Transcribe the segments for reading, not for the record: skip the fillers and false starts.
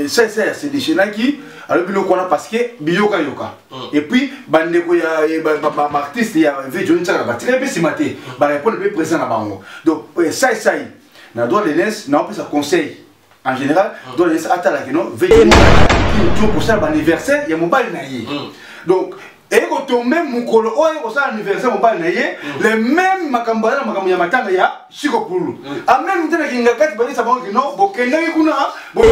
ça c'est des chaînes qui alors bilo qu'on a parce que biyoka yoka et puis bandeko ya artiste ya Johnny Tsaka ba très bien ce matin ba répondre bien présent na bango donc ça na droit les lens na on peut ça conseil en général dans les atala que non veille pour ça anniversaire ya mobile na yi donc et quand on même mon colo oh ça anniversaire mobile na yi les mêmes makambala makambo ya matanga ya Shikopulu en même temps que ngakati ba ça bango que non bokenda kuna bo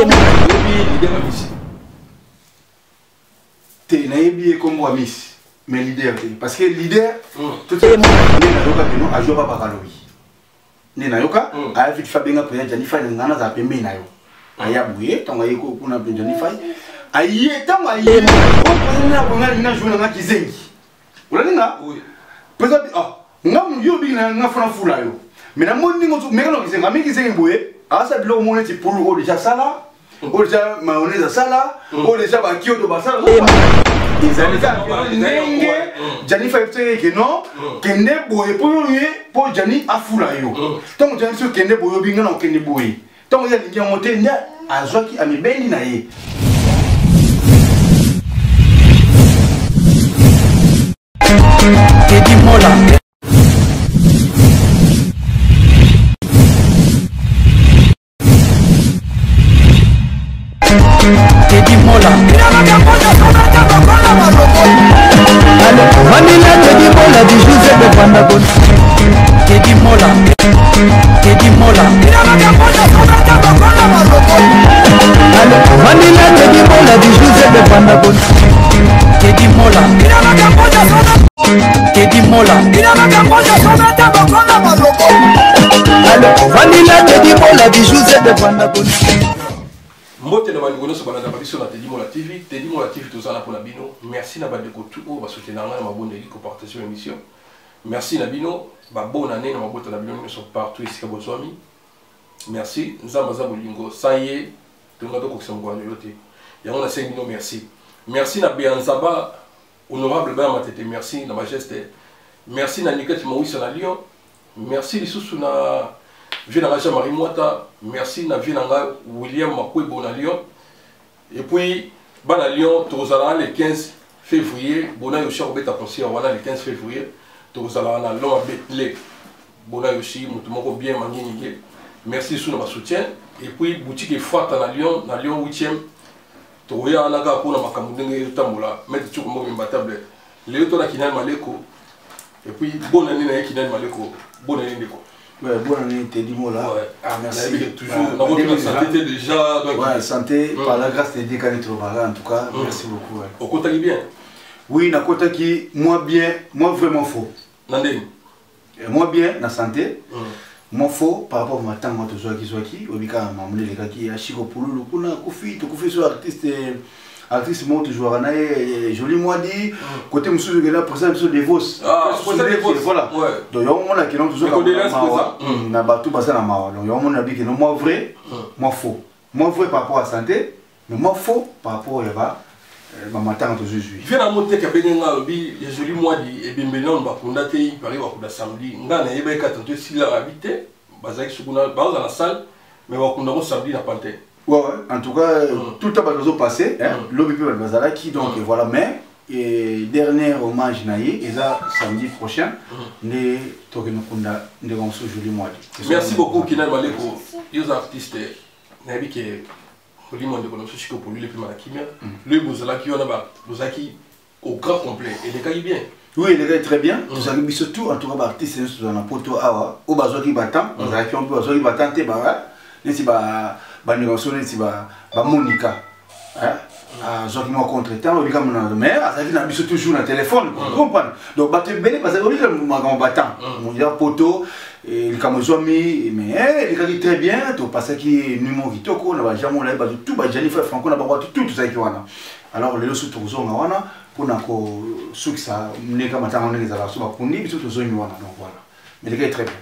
te na yebi comme moi miss mais leader parce que leader tout le monde na yoka a joué pas bakalobi ne na yoka a vite fabenga pour Jennifer ngana za pembe na yo aya buye tanga yiko kuna Jennifer aye tanga aye o na bonga ina jouer na kizengi ulaninga pesa ah ngam yo bi na ngafuna fula yo mais na moni ngoto mekano kizenga mingi buye asa bilo moni ti pulu o déjà sala o déjà mayonnaise sala o déjà ba kiodo basala Jennifer que non kende boye pour Jani afula yo tant Jani so kende boye binga na kende boye tant ya lingi monter nda azwaki amibendi na ye Teddy Mola Teddy Mola Manila Teddy Mola du Joseph de Pandagon Teddy Mola Teddy Mola Manila Teddy Mola du Joseph de Pandagon Teddy Mola Teddy Mola Manila Teddy Mola du Joseph de Pandagon Mbote na bangono so balanda babiso na Teddy Mola TV tout ça là pour la bino. Merci na bandeko tout ba soutenir na mabonde qui partager l'émission. Merci na bino ba bonne année na mabota na bino sont partout ici ka bozwami. Merci nzamba za bolingo saye to ngado ko kisangwa yote. Ya on a 5 millions merci. Merci na Bianzaba honorable ba matete merci na majesté. Merci na Niket Mawisa na Lyon. Merci lisusu na Viens à Jean-Marie Mouata, merci na William Makwebo na Lyon. Et puis, à Lyon, le 15 février, Bona Yoshi Robeta Concert, le 15 février, Tozala na Lyon à Betlé, Bona Yoshi, Moutoumoko bien Manginigé. Merci sur notre soutien. Et puis, boutique Fata na Lyon 8e, Toya Naga pour la Makamudenge Tambola, mettre tout le monde imbattable. Léo Tona Kinal Maleko. Et puis, bonne année na Kinal Maleko, bonne année Neko. Ouais, bonne année, Teddy Mola. Ah, merci. Toujours. Dans votre santé déjà. Ouais, santé, par la grâce de Dieu, en tout cas, merci beaucoup. Au côté bien. Oui, na côté qui, moi bien, moi vraiment faux. Nandé. Moi bien, na santé. Moi faux par rapport à ma tante, moi toujours qui, obika mamule les gars qui a Shikopulu, le kuna kufi, tu kufi sur artiste monte joueur na joli moi dit côté monsieur que là pour ça monsieur Devos voilà donc on a qui non toujours na batu basa na mawa donc on a dit que non moi vrai moi faux par rapport à santé mais moi faux par rapport à ba ma tante toujours vient à monter ka benga bi joli moi dit et bimbelon ba kunda te pari wa kuda samedi ngana yeba ka tanto si la habité bazaki sukuna ba dans la salle mais wa kunda mo samedi na panté. Ouais, en tout cas, tout le temps va passer, l'OBP va le qui donc voilà, mais dernier hommage naïe, et là samedi prochain, les Tokenokunda, les Gonso Joli Moadi. Merci beaucoup, Kinal Maleko, les artistes, Nabi qui est Polimon de Konomso Chico pour lui, les plus malakimia, le Bouzalaki, on a Bouzaki au grand complet, et les gars bien. Oui, les gars très bien, nous avons surtout en tout cas, artistes, dans la poto Awa, au Bazoki Batam, nous avons pu Bazoki Batam, c'est ba négociation c'est ba Monica hein Zoki moi contre temps on dit comme mais ça dit na biso toujours na téléphone vous comprenez donc ba te bene parce que on dit ma battant mon dire poto et le kamozomi mais il dit très bien to parce que numéro kitoko na ba jamon là ba tout ba Jennifer Franco na ba tout ça qui wana alors les autres tozo na wana pour na ko sukisa neka matanga on les a so ba kundi biso tozo ni wana donc voilà mais le gars est très bien.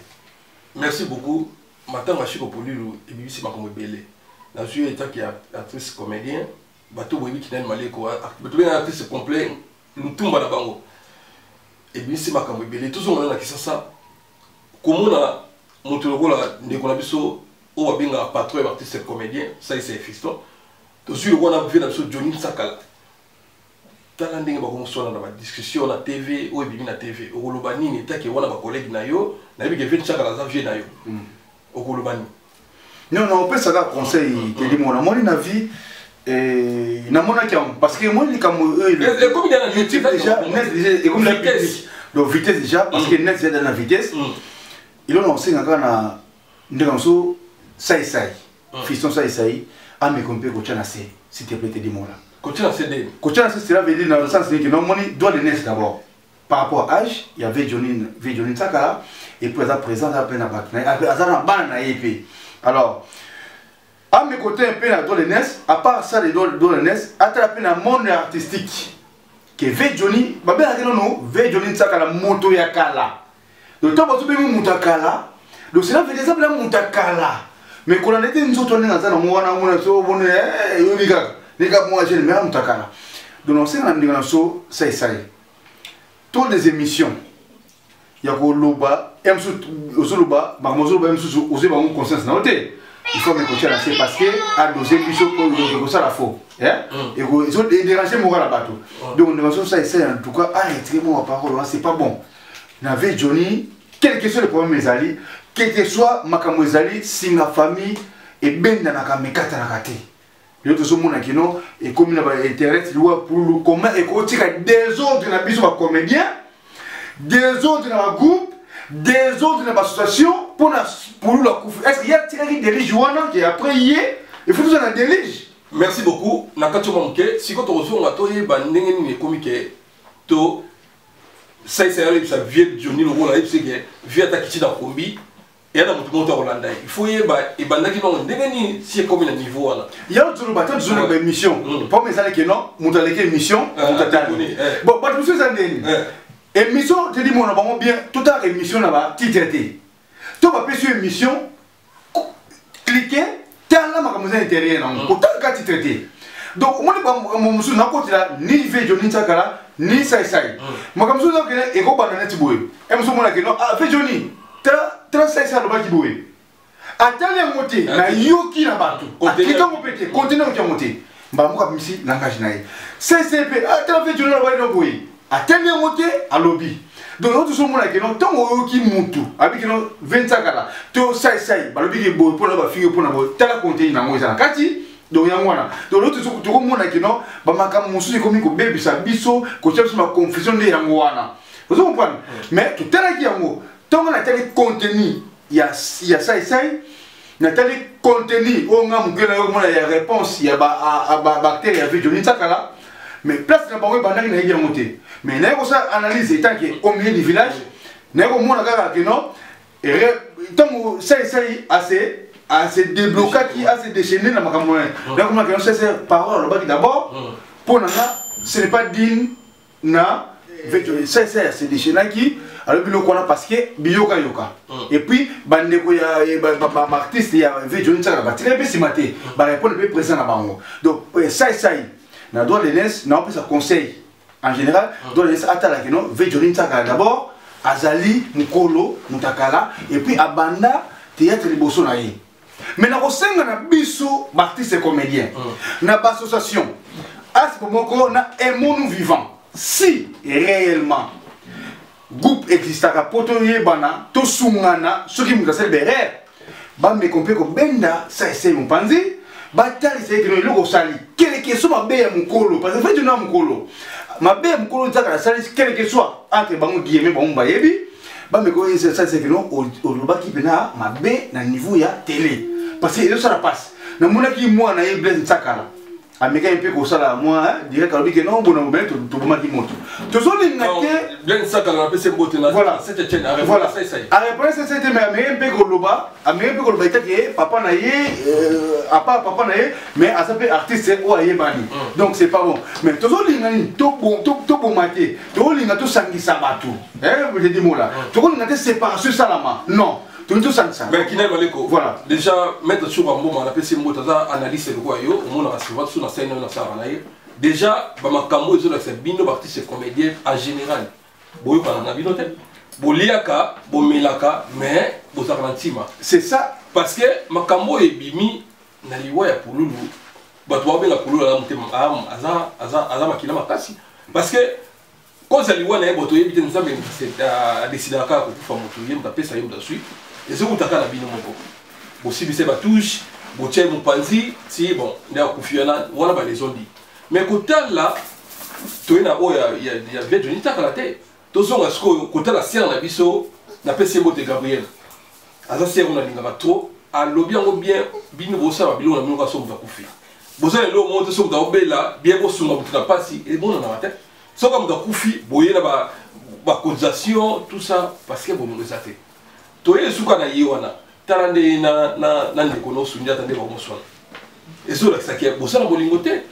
Merci beaucoup. Maintenant, je suis pour lui, et puis c'est ma comme belé. Dans ce état qui est actrice comédien, bateau boy qui n'a malé quoi, bateau bien actrice complet, nous tout mal à bango. Et puis c'est ma comme belé. Tout ce monde là qui ça, comment on a monté le rôle de Konabiso, ou bien un patron artiste comédien, ça c'est fiston. to sur le wana vu na so Johnny Sakala tala ndenge ba ko sona na discussion na TV ou bibi na TV okoloba nini take wana ba collègue na yo na bibi ke Sakala za vie na yo okoloba nini non non on peut ça conseil te dit mon amoni na vie na mona ki parce que moi les comme il y a YouTube déjà et comme la vitesse donc vitesse déjà parce que net c'est dans la vitesse il on sait na ndekanso sai fiston sai a me compé ko tchana c'est s'il te plaît te dis moi là ko tchana c'est cela veut dire dans le sens que non moni doit de net d'abord par rapport à âge il y avait Johnny Sakala et puis à présent à peine à battre à bana épée alors à mes côtés un peu dans le NES, à part ça dans le NES, attraper dans le monde artistique. Que V Johnny, babé à non, V Johnny Sakala moto ya kala. Le temps où tu peux monter kala, donc c'est là que des appels monter kala. Mais quand on était une autre année dans ça, on a so bon les gars moi j'ai le même monter kala. Donc on sait dans so ça. Toutes les émissions, il y a ko loba, emsu loba, mamozo ba emsu osé ba mon conscience na hoté. Il faut me coacher là, c'est parce que à doser biso pour ça la faux et ils ont dérangé mon la bateau donc de façon ça essaie en tout cas arrêtez moi parole c'est pas bon n'avait Johnny quel que soit le problème mes alliés quel que soit ma kamozali si ma famille et ben dans la kamekata na kate les autres sont mon akino et comme na intérêt loi pour le commun et qu'on tire des autres na biso ba comédien des autres na groupe des autres dans l'association pour la couvrir. Est-ce qu'il y a des dirigeants qui après y est il faut que ça dirige. Merci beaucoup. Nakatu manke si quand on reçoit on atoye ba ndenge ni komike to ça vieux Johnny le rôle c'est que via ta kitchen dans kombi et na mutu monta Rolanda il faut y ba et bandaki non ndenge ni si comme na niveau là il y a autre bateau sur la mission pour mes allez que non monta les mission monta tani bon ba tout ça ndeni émission te dis mon bon bien toute la émission là-bas titré tu vas sur émission cliquer t'as là ma comme intérieur non autant qu'à titré donc moi mon monsieur n'a côté là ni V Johnny Sakala ni sai ma comme ça que et ko banana tiboué et monsieur mon là que non ah V Johnny très sai le bas tiboué attendez monter na yoki na bateau qui quand on péter continuer on monter ba mo comme ici langage naï CCP attendez V Johnny là bas no boy attendez monter à lobby donc nous sommes là que non tant on qui monte avec non 25 là to sai ba lobby ki boy pour la ba figue pour na boy tala compter na mo ça kati donc ya ngwana donc l'autre tout comme on a que non ba makam musu comme ko bébé sa biso ko chef ma confusion de ya ngwana vous comprenez mais tout tala ki yango tant on a tel contenu il y a sai na tel contenu on a mukela yo mona ya réponse ya ba bactérie ya Johnny Sakala mais place na bango bandaki na yé monter mais n'a pas ça analyse étant que au milieu du village n'a pas mon agara que non et tant ça assez débloqué qui assez déchaîné dans ma caméra là comment que c'est parole là d'abord pour nana ce n'est pas digne na ça c'est déchaîné qui alors bilo qu'on a parce que biyoka yoka et puis bande ko ya artiste ya Johnny Sakala ba très bien ce matin ba répondre peu présent na bango donc ça na droit de l'ENS na on peut ça conseil en général droit de l'ENS atala que non V Johnny Sakala d'abord azali mukolo mutakala et puis abanda théâtre liboso na ye mais na kosenga na biso artiste et comédien na association as pomoko na émonu vivant si réellement groupe existaka poto yebana to sungana soki mutasel berer ba me compé ko benda ça c'est mon panzi batali c'est que le ko sali quel que soit mabe ya mukolo parce que fait tu na mukolo mabe ya mukolo zaka sali quel que soit entre bango dieme bango bayebi ba me ko ça c'est que non au loba ki pena mabe na niveau ya télé parce que ça la passe na mona ki moi na Blaise Sakala ameka un peu comme ça là moi direct alors que non bon on met tout bon qui monte to so li ngate Blaise Sakala na pese mbote na voilà cette chaîne voilà a répondre c'est mais un peu ko loba ameka un peu ko loba que papa na ye à part papa na ye mais à s'appeler artiste ou aye bani donc c'est pas bon mais to so li ngani to bon maté to li ngato sangisa batu je dis moi là to ko ngate séparation salama non tout ça mais qui n'a pas l'écho voilà déjà mettre sur un moment on appelle ces mots ça analyse le quoi yo on a suivre sur la scène on a ça déjà ba makambo ils ont c'est bino artiste comédien en général boyo pas na bino tête boliaka bomelaka mais bozarantima c'est ça parce que makambo et bimi na liwa ya pululu bato babenga kulula na motema aza makila makasi parce que kozali wana ye boto yebi te nzambe adesidaka kaka kokufa moto ye moto apesa ye moto asui ezokutaka na bino moko bosibise batouche botie mopanzi ti bon nde akufi wana balezondi mais kotala toye na oyo ya vie joni takala te tozonga sikoyo kotala sere na biso napesi ye mbote Gabriel aza sere oyo nalingaka trop alobi yango bien bino bosala biloko na bino kaka so moto akufi bozala eloko moko te so moto akobela bien bosunga moto na mpasi ebonanaka te soka moto akufi boye na bacotisation tout ça parce que bolingo eza te toye esuka na ye wana tala nde na ndeko na osundi ata nde bamoswana ezolakisaki bosala bolingo te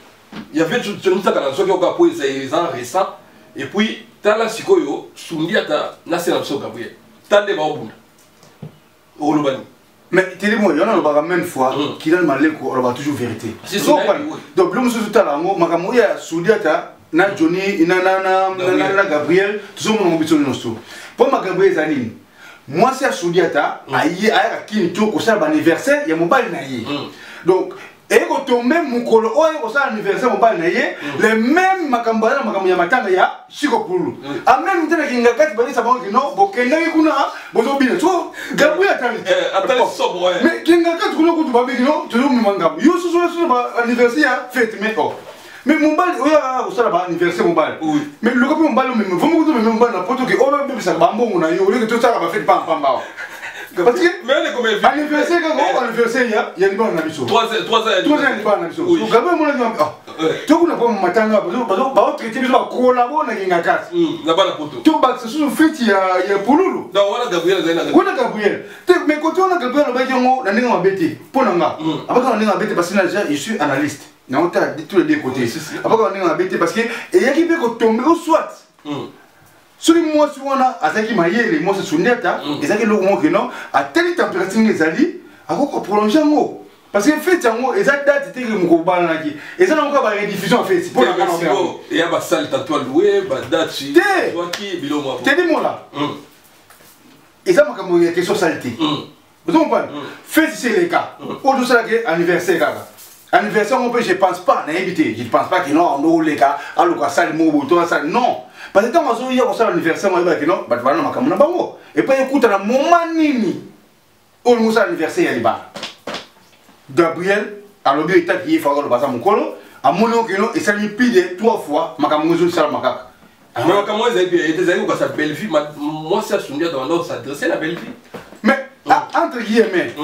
yave tonitaka na soki oka po eza récent et puis tala sikoyo sundi ata nase na biso Gabriel ta nde baobunda olobani mais télémo il y en a le même fois qui donne maleko on va toujours vérité donc le monsieur tala ngo makambo ya sundi ata na Johnny na Gabriel tout le monde biso noso pour ma Gabriel zanini moi c'est sundi ata ayi aya kini to ko sa anniversaire ya mobile na ye donc et quand on même mukolo oyo ko sa anniversaire mobile na ye les mêmes makambo ya matanga ya sikopulu a même tena kinga kati bani sa banki no bokenda kuna bozo bina so Gabriel atali sobre mais kinga kati kuna ko tubabi no to yo mangam yo so ba anniversaire fête mais oh mais mobile oya ko sa ba anniversaire mobile mais le copain mobile même vraiment ko même mobile na poto ke o ba bisa ba mbongo na yo le to sa ba fête pam parce que anniversaire quand anniversaire il y a liba na biso 3 ans liba na biso so Gabriel mo na to kuna po matanga ba traiter biso ba collabo na kinga kati na bana poto to ba so fête ya pululu da wana Gabriel zaina Gabriel mais quand on a Gabriel ba jongo na ninga mabeti pona nga abaka na ninga mabeti parce que je suis analyste na on t'a dit tous les deux côtés abaka na ninga mabeti parce que et yaki pe ko tomber au soit celui moi si on a azaki mayele moi c'est suneta ezaki lo mo que non à telle température ezali akoko prolonger ngo parce que fait yango eza date te mo ko bana ki eza na ko ba rediffusion fait pour la canal et ya ba salle tanto louer ba date ci toi qui bilo mo te dis moi là eza makambo ya question saleté vous comprenez fait c'est les cas au ça que anniversaire kaka anniversaire on peut je pense pas na invité je pense pas que non on les cas alors que ça mo boto ça non parce que quand on a un anniversaire, on va dire non, et puis écoute, à un moment nini, on a un anniversaire, il va. Gabriel, à l'objet état qui est favorable à mon colo, à mon nom, et ça lui pide 3 fois, ma camouflage sur la macaque. Alors, comment ils avaient des amis sa belle-fille, moi, ça se dit dans l'ordre, ça dressait la belle-fille. Mais, entre guillemets,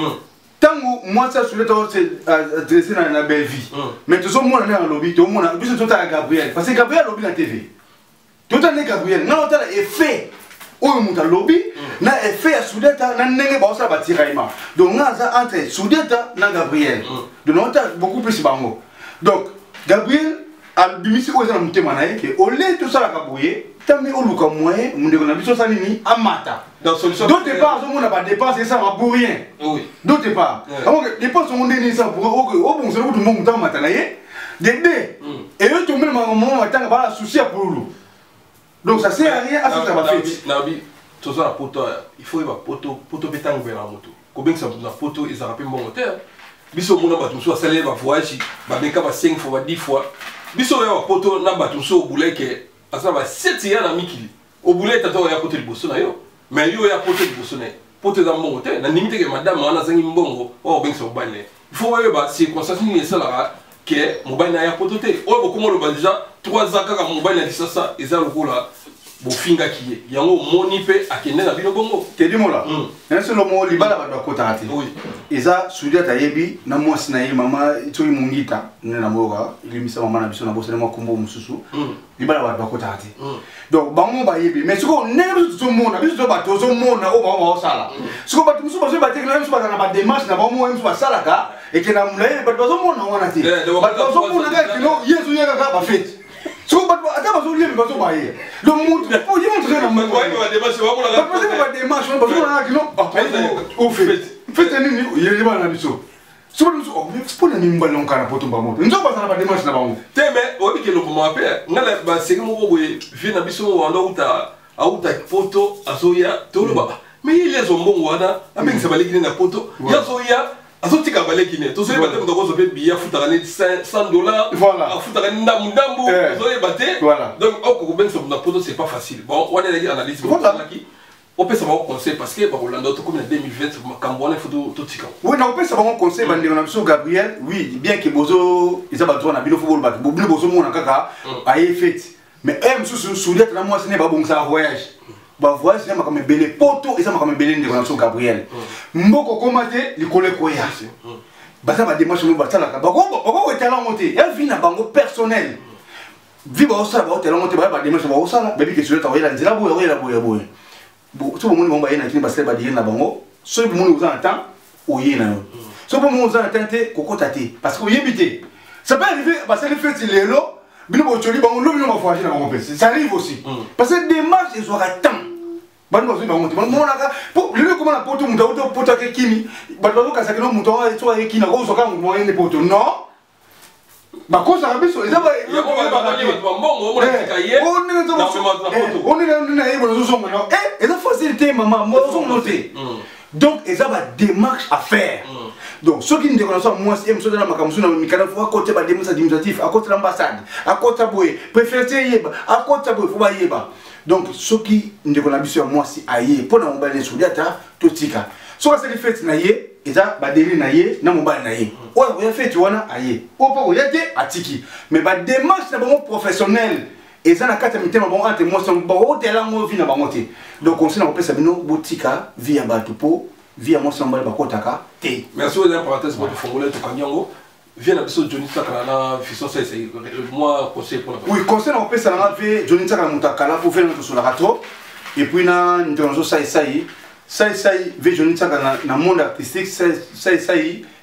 tant que moi, ça se dresser dans la belle-vie, mais tout le monde est en lobby, tout le monde a plus de tout à Gabriel, parce que Gabriel lobby la TV. Tout le monde Gabriel, non, on a effet au monde lobby, na effet à Soudeta, na n'engage pas ça batiraïma. Donc, on a entre Soudeta na Gabriel. Donc, on a beaucoup plus bango. Donc, Gabriel a bimisi aux gens de manaï que au lieu tout ça la cabouiller, t'as mis au look moyen, mon dégon a vu ça nini amata. D'autre part, on n'a pas dépensé ça pour rien. D'autre part, alors que dépense on dépense ça pour au bon c'est le monde dans matanaï. Dédé. Et eux tout le monde attend pas souci pour nous. Donc ça sert à rien à ce que ça va faire. Nabi, tout ça la poto, il faut y avoir poto bétang vers la moto. Combien ça la poto ils rappellent mon moteur. Biso mona batum so salaire va voyage, ba benka ba 5 fois 10 fois. Biso ya poto na batum so boulay ke asa ba 7 ya na mikili. Au boulay tato ya poto liboso na yo. Mais yo ya poto liboso na. Poto za mbongo te na limite ke madame wana zangi mbongo o benka so balé. Il faut y avoir circonstance ni ça là que mobile na ya poto te. O bo komo lo ba déjà 3 ans kaka mobile na disasa eza lokola bofinga kiye yango moni pe akende na bino bongo te di mola na solo mo libala ba kota ati oui eza sudia ta yebi na mwasi na ye mama itoi mungita na moga ilimisa mama na biso na bosa na makumbo mususu libala ba kota ati donc bango ba yebi mais siko nebi to mona biso ba to zo mona o ba wa sala siko ba musu ba zo ba tekna musu ba na ba démarche na ba mo musu ba sala ka et que na mulaye ba zo mona wana ti ba zo mona ga kino yesu yega ka ba fait. So, but I was only because of my ear. The mood, oh, you want to say, I'm going to démarche, but you fait un il y a un abisso. So, c'est pas un ballon car pour ton bambou. Nous sommes pas dans la démarche là-bas. Mais, on dit que le moment après, on a la seconde où vient un abisso en auta photo, à Soya, tout le bas. Mais il y a son bon wana, avec sa baléguine à photo, il y a Soya. azotika balekine tozali bate moto akozope billet afutaka ne $100 voilà afutaka ndambu ozoyeba te donc okokobengisa moto na poto c'est pas facile bon wana ezalaki analyse mosalaki opesa bango conseil parce que bakolanda tokomi na 2020 makambo wana ifo totika oui na opesa bango conseil bandeko na biso Gabriel oui bien que bozo eza badroit na bino fo bolobaki bobino bozomona kaka aye fete mais mosusu souliette na mwasi ne babongisaka voyage voyage eza makambo ebele poto eza makambo ebele ndeko na biso Gabriel mboko koma te likolo ekoya baza badémarche mo basalaka bakokotala yango te ya vi na bango personnel vi baosala baotala yango te baya badémarche baosala bayebi ke souliette akoyela nzela boye akoyela boye so bomoni bango baye na kini basala badire na bango soki bomoni oza na temps oye na yo soki bomoni oza na temps te kokota te parce que oyebi te ça peut arriver basali feti lelo bino bocoli bango lobi no bavoyage na bango mpe ça arrive aussi parce que démarche ezwaka temps bano bazwi bango te monaka lelo komona poto moto auto poto ake kini bato bazokasaki no moto so aye kini akozwaka moto moyende poto non bakosaka biso eza eza facilité mama ozongo te donc eza badémarche à faire donc soki ndeko na so mwasi emsodala makambo so na mikana fo akota badémarche administratif akota l'ambassade akota boye préféré yeba akota boye fo bayeba donc soki ndeko na biso ya mwasi aye pona mobali sodi ata totika soka seli fete na ye eza badeli na ye na mobali na ye oyo ya fete wana aye opa oya te atiki mais ba démarche na bango professionnel eza na kata mitema bango ante mwasi bango tela ngo vi na bango te donc on sait na kopesa bino botika vi ya bato po vi ya mwasi mobali bakotaka te merci aux parenthèses pour fongoler to kanyango vient biso Johnny Takala na fiso ça c'est moi conseil pour la oui conseil na kopesa na ve Johnny Takala mutakala pour faire notre sur la rato et puis na ndonzo ça ve Johnny Takala na monde artistique ça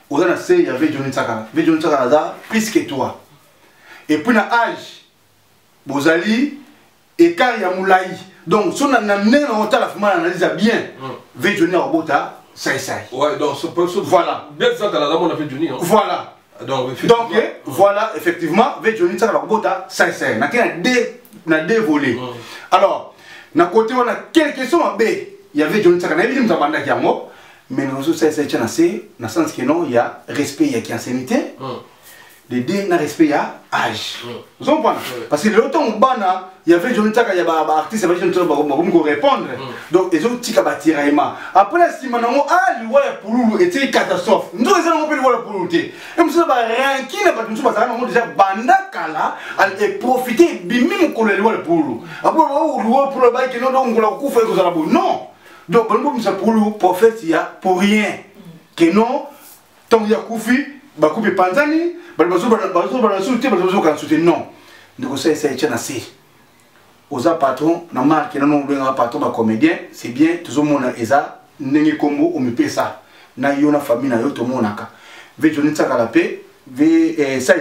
oza na se ya ve Johnny Takala za plus que toi et puis na âge bozali écart ya moulai donc so na né na otala fuma analyse bien ve Johnny robota ça ouais donc voilà bien ça dans la monde fait Johnny voilà donc voilà effectivement ve Johnny Takala robota ça na deux volets alors na côté on a quelques sont en B il y avait Johnny Takala il dit m'abanda ki yango mais nous ça tient assez dans sens que non il y a respect il y a qui ancienneté les deux na respect il y a âge vous comprenez parce que le temps bana il y avait Johnny Takala il y a ba artiste ba Johnny Takala ba répondre donc les autres tika ba tiraillement après si manango ali wa pululu était catastrophe nous les allons pe wa pululu te et monsieur ba ranki na ba nous ba ça déjà banda kala et profiter bimi ko le wa pululu après wa pululu ba ki no donc ngola kufa ko za bo non donc bon comme ça pululu prophète il y a pour rien que non tant il y a kufi ba kupi panzani ba souté kan souté non donc ça tient assez aux patrons na marque na non benga patron ba comédien c'est bien toujours mona eza ndenge kombo o mipesa na yo na famille na yo to monaka ve Johnny Takala pe ve ça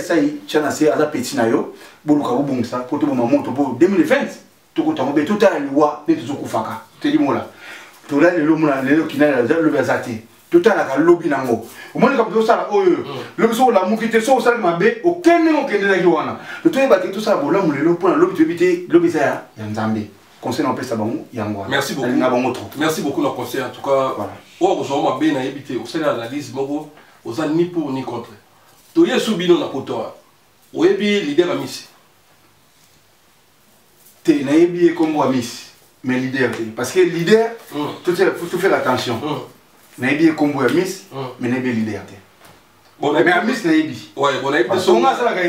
tient assez aza petit na yo boluka bobongisa po to mama moto po 2020 to ko tango be to ta liwa ne to kufaka te di mola to la le mona le kinala le bazati tout à la lobby nango au moins comme ça le so la mukite so ça mabe aucun nom que ndela kiwana le to ba tout ça bola mu le point lobby tebité lobby ça ya nzambe conseil on peut ça bango yango merci beaucoup merci beaucoup le conseil en tout cas voilà o ko mabe na yebité au sala analyse moko oza ni pour ni contre to yesu bino na poto o yebi leader a miss te na yebi comme wa miss mais leader parce que leader tout fait attention Naibi combo ya miss mais naibi leader te bon mais a miss naibi ouais bon naibi so nga sala ka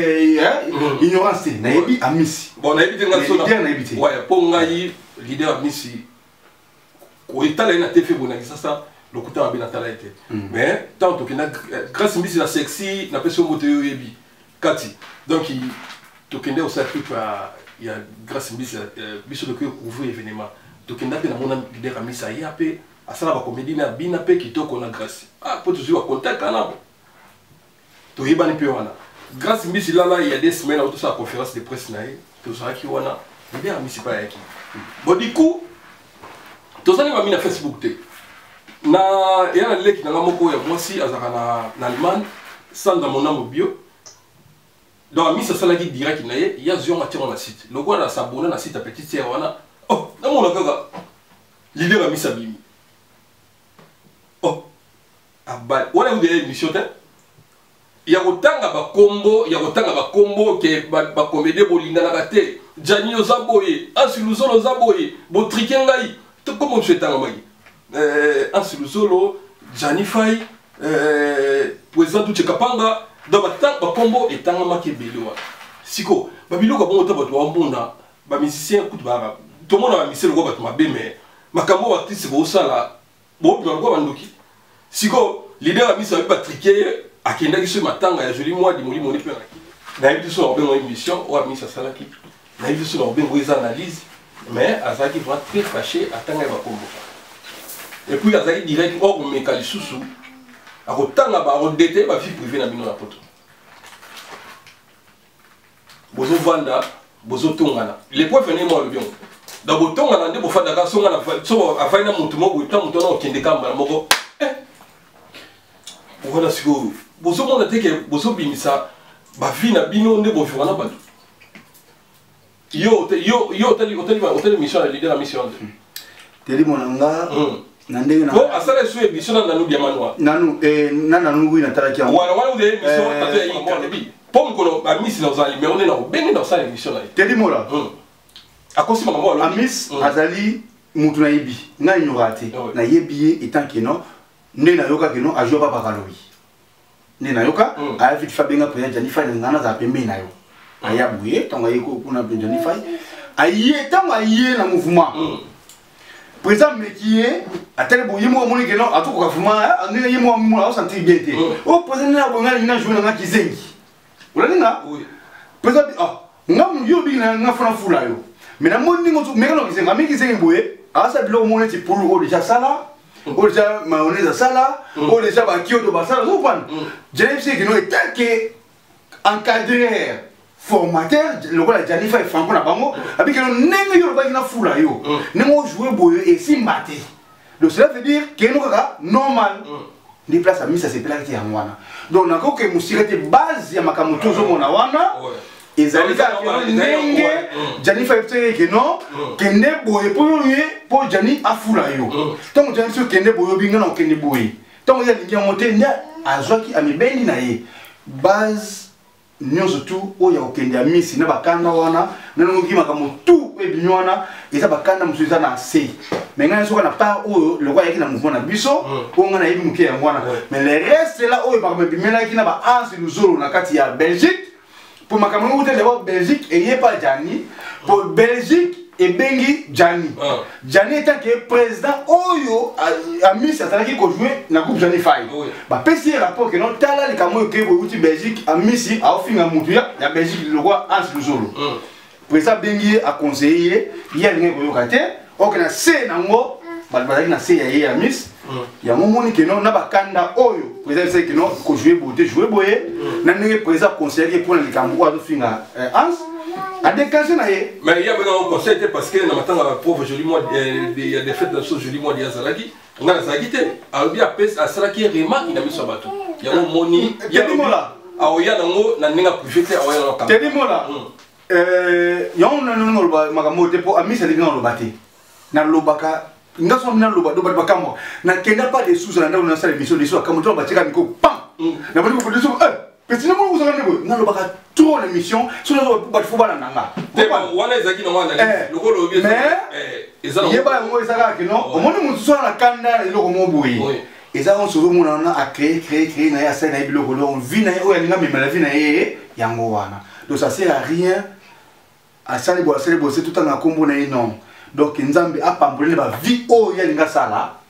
ignorance naibi a miss bon naibi te nga so leader naibi te ouais pour ngai leader a miss ko itala ina te fait bona ça le coup ta bien tala été mais tant que na grâce miss la sexy na personne moto yo yebi kati donc to kende au ça il y a grâce miss biso de que couvrir événement to kende pe na mona leader a miss a yape asala ba comédie na bina pe kitoko na grâce po toujours wa contact kana to yebani pe wana grâce mbisi lala il y a des semaines auto sa conférence de presse na to ça ki wana bien amisi pa yaki bon du coup to ça ni na Facebook te na yana leki na moko ya mwasi azaka na Allemagne sans dans mon nom bio donc amisi sala ki direct na ye ya zio matiro na site le gars na s'abonner na site petite sœur wana oh na mona kaka leader amisi bimi oh ah wana vous avez émission te ya kotanga ba kombo ke ba comédie bolingana te Jani Ozaboye Ansiluzolo Zaboye bo trikengai to comment je tanga mai Ansiluzolo Jani Fay président du Kapanga dans ba kombo etanga makebele wa siko ba biloko bon to ba to ambona ba musicien kutu ba to mona ba miselo ko ba to mabe mais makambo artiste ko sala bo bi ko bandoki siko leader a mis sa ba triquer akendaki ce matanga ya joli moi di molimo ni pe na yebi so ba bengo émission o a mis sa sala ki na yebi so ba bengo analyse mais azaki vraiment très fâché atanga ba kombo et puis azaki direct o ko meka lisusu akotanga ba rodete ba vie privée na bino na poto bozo vanda bozo tongana les points venez moi le bien dans botongana nde bofanda ka songa na so afaina mutu mo buta mutu na okende kamba moko voilà siko bozo mona teke bozo bimisa ba vie na bino nde bofana ba yo tali mission la leader la mission teli monanga na ndenge na bon asala su émission na nanu diamanwa nanu nanu wi na taraki ya wala vous avez émission tata yi ko debi pom ko ba miss na ozali mais on est na bengi na sa émission là teli mola akosi mama a miss azali mutu na yebi na ignorate na yebi etant que non ne na yoka que non a joba bakalobi ne na yoka a vite fabenga président Jani Fay ngana za pembe na yo aya buye tanga yeko kuna Jani Fay aye tanga aye na mouvement président Mekié a tel boye mo moni que non a tout ko fuma ne yemo mo la sentir bien té o président na bonga na jouer na kizengi ola oui président ngam yo bi na fana fula yo mais na moni ngoto mekano kizenga mi kizengi boye asa bilo mo ne pour o déjà sala o déjà mayonnaise sala o déjà ba kiodo ba sala so pan je sais que non est que encadreur formateur le quoi Jani Fay franco na bango avec que nenga yo ba na fula yo nengo jouer boye et si maté donc cela veut dire que no kaka normal ni place à misa c'est place ya mwana donc nako que musirete base ya makamoto zo mona wana ezalika nenge Jani Fay que non kende boye pour Jani afula yo donc Jani so kende boye binga na kende boye donc ya lingi monter nya azwaki amibendi na ye base nyonso tu oya okende ya misi na bakanda wana nanongi makamotu ebinywana eza bakanda musuza na se mais ngana soka na part oyo le roi yaki na mouvement na biso o ngana yebi muke ya ngwana mais le reste là oyo ba bimela ki na ba Ansiluzolo na kati ya Belgique pour makambo ute d'abord Belgique et yé pas Jani pour Belgique et bengi Jani Jani étant que président oyo a mis ça qui ko jouer na groupe Jani Fay ba pesi rapport que non tala le kamo ke bo uti Belgique a mis a ofinga mutu ya Belgique le roi Ansiluzolo président bengi a conseiller ya ngé ko yokaté o kana se nango ba na se ya miss ya momoni que non na bakanda oyo président c'est que non ko jouer boye na ngé président conseiller pour le kamo a ofinga Ans a déclenché na ye mais il y a un conseil parce que na matanga pauvre joli mois il y a des fêtes de choses joli mois dia zalaki ngana zagite a bien pèse à salaki rema ina miso bato ya moni ya mola a oya nango na ninga projeter a oya na kamera tedi mola yon na no ba magamote po amisa linga lo bate na lobaka ngaso na loba do ba kamo na kenda pas des sous na ndao na sala émission des sous kamo to ba tika miko pam na ba ko des sous petit na mo ko zanga nebo na lobaka trop l'émission sur le ba fo bana nanga wana ezaki na wana loko lobi ezala yeba ngo ezala que non o moni mutu so na kanda eloko mo boyi ezala on sozo mona na a créer na ya sa na biloko lo on vit na o ya ninga memela vie na ye yango wana donc ça sert à rien à ça les c'est tout en combo na non donc nzambe a pambolé ba vie o ya ninga sala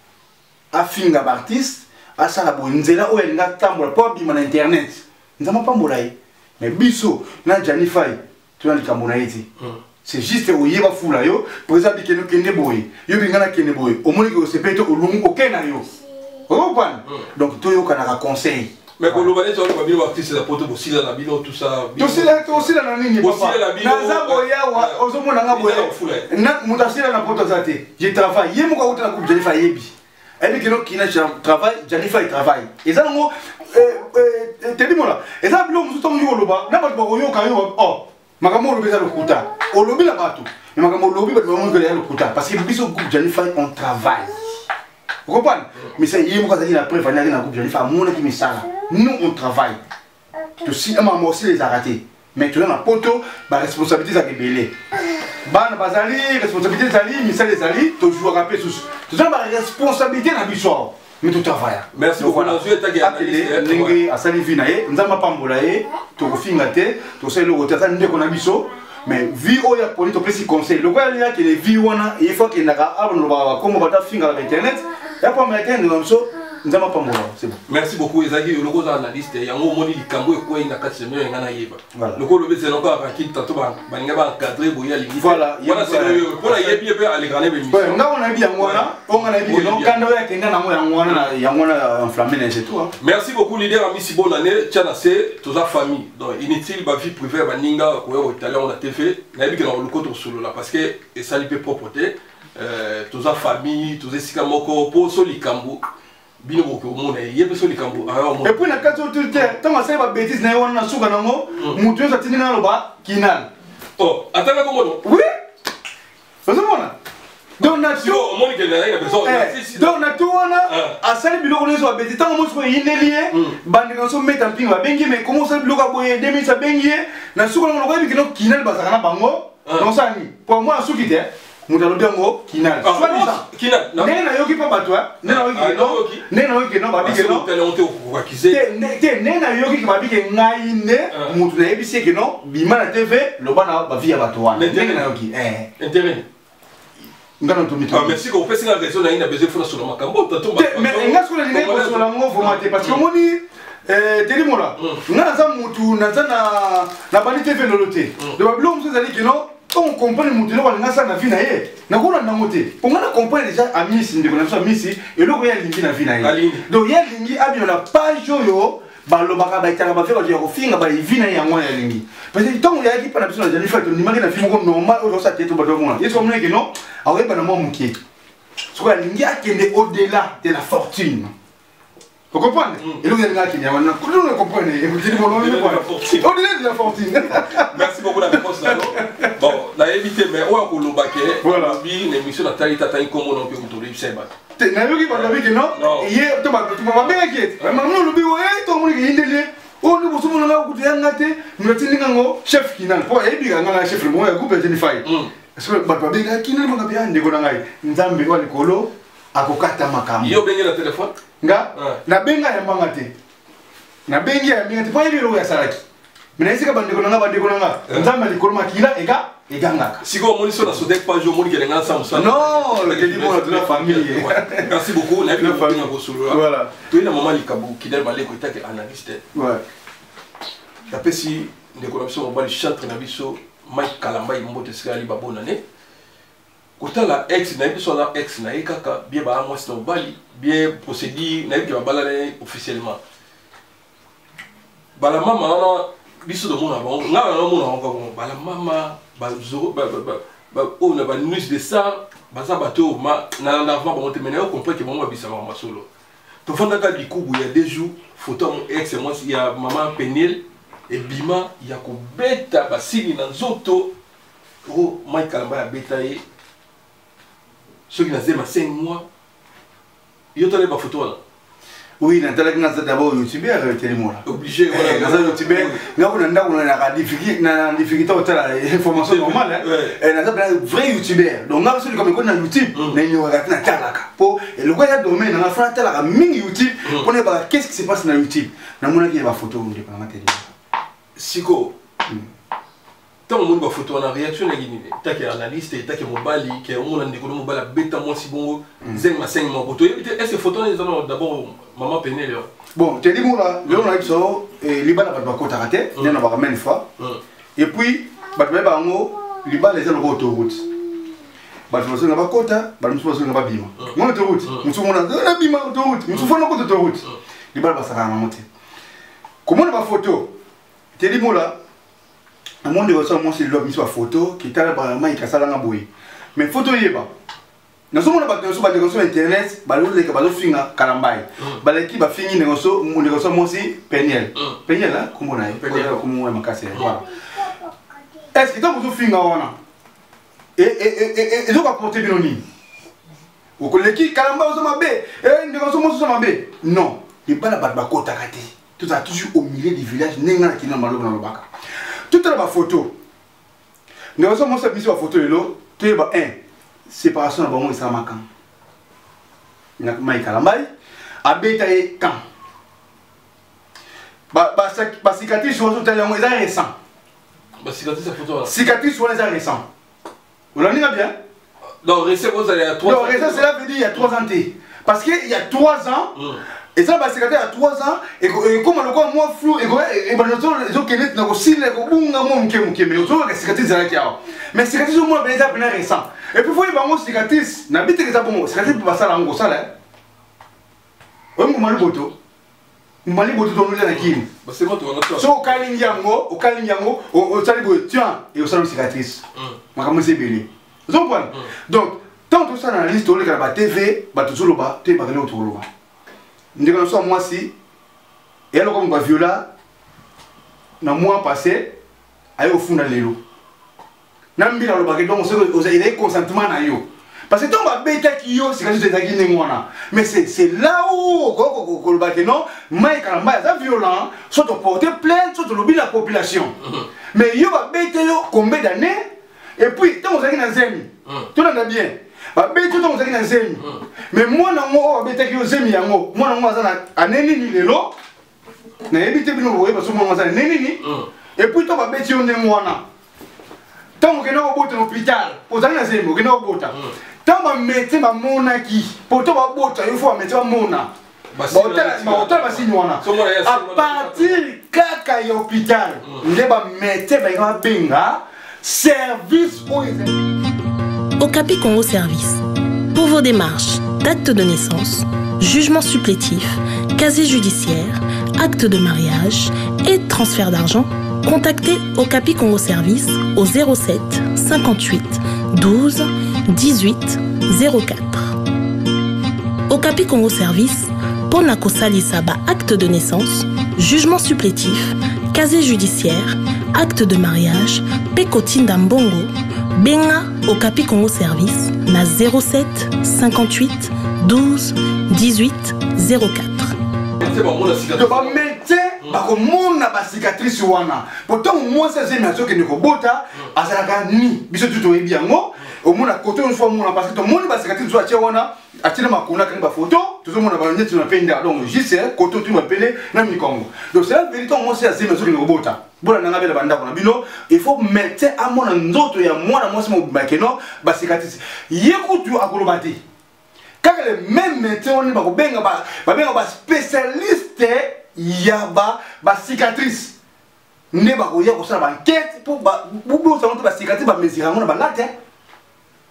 a finga ba artiste a sala bo nzela o ya ninga tambola po bima na internet nzama pambola ye mais biso na Jani Fay tu na likambo na yeti c'est juste o yeba fula yo président bi kende boye yo bi ngana kende boye o moni ko sepeto o lungu o kena yo o pan donc to yo kana ka conseil mais ko lo bane so ko bi artiste la poto bosila na bino tout ça to sila na nini papa na za boya wa ozo mona nga boye na mutasila na poto zate je travaille yemo ko utana ku Jani Fay yebi et puis que qui travaille Jani Fay travaille et ça ngo tedi mola et ça bilo musu tongo yo loba na ba ko yo ka yo makambo lobi za lokuta o lobi la bato mais makambo lobi ba mo ko ya lokuta parce que biso groupe Jani Fay on travaille Vous comprenez? Mais c'est hier, moi, quand il a préféré dans groupe, j'ai fait à mon équipe, nous, on travaille. Aussi, moi aussi, les a ratés. Mais tu as un poteau, la responsabilité, c'est belé. Ban bazali, responsabilité, zali, misal les zali, toujours rappeler tous. Tu as la responsabilité dans l'histoire. Mais tout travaille. Merci beaucoup. Nous avons à Salivinae, nous avons pas mbolaé, tu as fait tu sais le retour, nous avons biso. Mais vie où il y a politique, tu peux conseil. Le gars il y a que les vies il faut qu'il y ait un comme on va faire sur internet. Il y a pas américain nous avons nous avons pas mbolaé. C'est bon. Merci beaucoup. Ezaki le gros analyste. Il y a un moment il cambo et quoi il n'a qu'à se mettre en aïeba. Le gros le but c'est encore à qui tantôt banga ba encadrer boya limite. Voilà. Voilà c'est le pour la yebi yebi aller gagner ben. Ouais, on a bien moi on a bien donc quand on a qu'il y a un enflammé c'est tout. Merci beaucoup leader ami si bonne année. Tiens c'est toute la famille. Donc inutile ba vie privée ba ninga ko au talent on a TV. Na yebi que on le côté solo là parce que et ça lui peut propreté toute la famille, tous les sikamoko pour soli kambo. Et puis, la carte autorité, tant que ça va bêtise, n'a pas de souka nango, mouton ça tient dans le bas, kinal. Oh, attends, comment? Oui. Faisons-moi là. Donc, on a tout. Donc, on a tout, on a. À ça, les bureaux, on a bêtise. Tant que moi, je suis inélié, bandit, on se met en ping, mais comment ça, le bureau, on a 2000, ça bengi, n'a souka nango, on a dit que kinal, bah, ça n'a pas bango. Donc, ça, pour moi, un soukité. Mutalo biango kinal. Soit disant. Kinal. Nena yoki papa toi. Nena yoki non. Nena yoki non babi que non. Nena yoki que babi que ngai ne. Mutu na ebisi que non. Bima na TV. Loba na ba via batwa. Nena yoki. Intérêt. Ngana to mito. Merci qu'on fait ça raison na ina besoin fona sur makambo. Mais nga sur les négociations sur la ngo formaté parce que moni teli mola. Ngana za mutu na za na bani TV loloté. De bablo mso zali que non. On comprend les moutons, on a ça dans la vie. On comprend déjà à Missi, on a Missi, et là, il y a l'ingé dans la vie. Donc, il y a l'ingé, il y a la page, balobaka baitaka bafeka je kofinga ba ivina ya ngwa ya lingi parce que tant il y a qui pas la personne de fait ni mari na film normal au ça tête ba domona yeso mona que non awe ba na mo mukie so ya lingi akende au-delà de la fortune. Vous comprenez? Et là, vous allez là, vous comprenez? Au-delà de la fortune. Merci beaucoup la réponse là. Bon, la évité, mais on a pour le baquet. Voilà. L'émission de Tali Tata, comment on peut vous trouver? C'est pas. Tu n'as vu qui va dire que non? Hier, tu m'as bien inquiété. Maman, le bureau, tout le monde est indélé. Oh, nous sommes là, vous êtes là, nous sommes chef qui n'a pas ébi, on a chef le mot, un groupe de Jennifer. Est-ce que Papa Béga qui n'a pas bien négocié? Nous avons besoin de colo. Akokata makambo. Yo bengi na téléphone? Nga na benga ya mangate. Na bengi ya mingate pa yelo ya salaki. Mina isika bandeko nanga. Nzamba likolo makila ega ngaka. Siko moni so na sodek pa jo moni kelenga samsa. Non, le délimo de la famille. Merci beaucoup. La famille na bosolo. Voilà. Tu na maman likabu kidel baleko itake analyste. Ouais. Tapé si ndeko na biso mobali chantre na biso Mike Kalamba imbote sikali babona ne. Kota la ex na biso na ex na kaka bien ba moi c'est bali bien procédure na ba balale officiellement bala mama na biso de mona bon nga na mona encore bala mama ba zoro ba on a ba nuit de ça ba ça bateau ma na l'avant ba monter mais on comprend que maman bisa mama solo to fonda ka likubu il y a 2 jours photo mon ex moi il y a maman Penel et bima il y a ko beta ba sili na nzoto oh Mike Kalamba ya beta et ceux qui n'ont 5 mois, ils ont des photos là. Oui, il y a d'abord youtubeur télémon. Obligé, voilà. Il y a youtubeur, il y a une difficulté à information normale. Il y a un vrai youtubeur. Donc, on a celui comme on YouTube, mais il y a un talaka. Et le gars, il y a un domaine, on a fait un talaka mini YouTube. On est pas qu'est-ce qui se passe dans YouTube. On a une photo, on est pas dans la télé. Siko. Tant que mon photo en réaction à Guinée, tant que analyste, tant que mobile, qui est on a découvert mobile bêta moi si bon, zeng ma 5 mois photo. Est-ce que photo ils ont d'abord maman Penel. Bon, tu dis moi là, on a dit ça, Liban n'a pas de côté raté, il y en a pas même fois. Et puis, bah tu vois bah ngo, Liban les gens autoroute. Bah tu vois ça n'a pas côté, bah nous sommes sur la bima. Moi autoroute, nous sommes là, la bima autoroute, nous sommes là côté autoroute. Liban va ça va monter. Comment on a pas photo? Tu dis moi là. À mon niveau, moi c'est l'homme qui soit photo, qui t'a vraiment il casse la ngaboué. Mais photo y est pas. Nous sommes là sur internet, balou les cabalos finga kalambai. Balé qui va finir négocier, mon négocier moi aussi Penel. Penel là, comment on a? Penel comment on a cassé. Voilà. Est-ce que tu as besoin finga on a? Et donc à porter binoni. okoleki kalamba osoma bé ndeko osoma bé non les bala ba kota kati tout ça toujours au milieu du village nenga na kina maloba na lobaka tout la photo ndeko osoma sa biso photo lelo te ba séparation na bango isa makam na mai kalambai abeta e kan ba cicatrice sur tout yango eza récent ba cicatrice photo cicatrice sur les récent vous l'avez bien. Donc, récent, vous allez à 3 ans. Donc, récent, cela veut dire il y a 3 ans. Parce qu'il y a 3 ans, et ça va se garder à 3 ans, et comme on a moins flou, et les autres qui sont aussi, les cicatrices, mais cicatrices au moins, c'est bien récent. Et puis, il faut que les cicatrices, n'habite que ça pour moi, cicatrices pour passer à l'angle, ça là. Oui, je suis boto. Je suis boto dans le lakin. C'est bon, tu vas noter. So, au Kalinyango, au Salibo, tiens, et au salon cicatrice. Je suis belé. Vous comprenez? Donc, tant que ça dans la liste, on a la TV, tu as tu es pas autour de là. Nous avons moi si, et alors comme viola, dans le mois passé, il au fond de l'élo. Nous avons dit que il y a un consentement. Parce que tant que bêta qui yo, c'est juste des aguines. Mais c'est là où, non, Mike Kalamba est violent, soit de porter plainte, soit de lobby la population. Mais yo va bêta combien d'années? Et puis, tant que vous avez un zemi, tout le monde bien. Mais moi, je suis un zemi. Moi, je suis un zemi. Et puis, tu vas bêter un mois. Tant que tu es à l'hôpital, tu es un zemi. Tant que tu es à monaki, pour tu vas il faut mettre un mona. À partir de l'hôpital, tu vas mettre un service Okapi Congo Service. Pour vos démarches d'acte de naissance, jugement supplétif, casier judiciaire, acte de mariage et transfert d'argent, contactez Okapi Congo Service au 07 58 12 18 04. Okapi Congo Service, pona kosali saba acte de naissance, jugement supplétif, casier judiciaire, acte de mariage, Pekotinda Mbongo, Benga Okapi Congo Service, na 07 58 12 18 04. C'est bon, on a cicatrice. On a cicatrice wana. Pourtant, moi, ça c'est une chose que nous bota, azalaka ni. Biso tout est bien moi. Au moins à côté une fois mon parce que tout le monde a cicatrice soit wana. Atile ma kona quand ba photo, tout le monde a bagné tu n'appelles pas donc juste côté tu m'appelles na mi Congo. Donc c'est la vérité moi c'est assez mesure que nous bota. Bola na ngabela banda kona bino, il faut mettre à mon nzoto ya moi c'est mon bakeno ba cicatrice. Yekutu akolobati. Quand les mêmes médecins on ba spécialiste yaba ba cicatrice. Ne ba ko ya ko sala enquête pour ba salon ba cicatrice ba mesurer on ba late.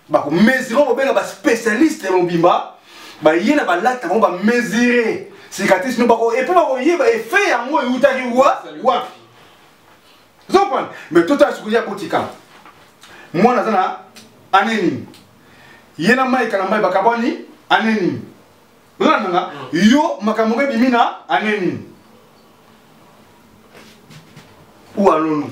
Ba ko mesurer ko benga ba spécialiste mon bimba ba yena ba late ba mesurer cicatrice no ba ko et puis ba ko yeba effet yango utaki wa. Vous comprenez? Mais tout à ce que ya botika. Moi nazana aneni. Yena mai kalamba ba kabani aneni. Nanga yo makamonge bimina aneni. Ou allons-nous?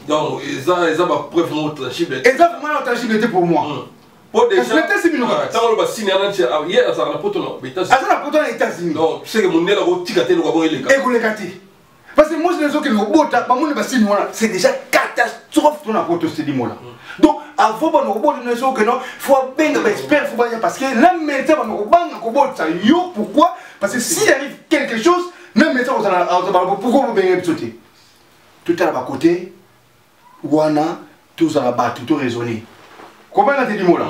Donc, ça va preuve notre tangible. Et ça vraiment notre tangibilité pour moi. Pour déjà. Parce que c'est bien. Tant on va signer un hier ça la poto non. Ça la poto aux États-Unis. Donc, c'est que mon nez la tika le gabo il est. Et vous les gâtez. Parce que moi je les autres qui nous bota, pas mon va signer c'est déjà catastrophe pour la poto ce dit moi là. Donc avant bon nous bota nous que non, faut bien expert faut bien parce que la médecin va nous banga ko bota yo pourquoi? Parce que s'il arrive quelque chose, même médecin on va pourquoi vous bien sauter. Tout à l'heure à côté, Wana, tous à la bas, tout raisonné. Comment on a dit moi là?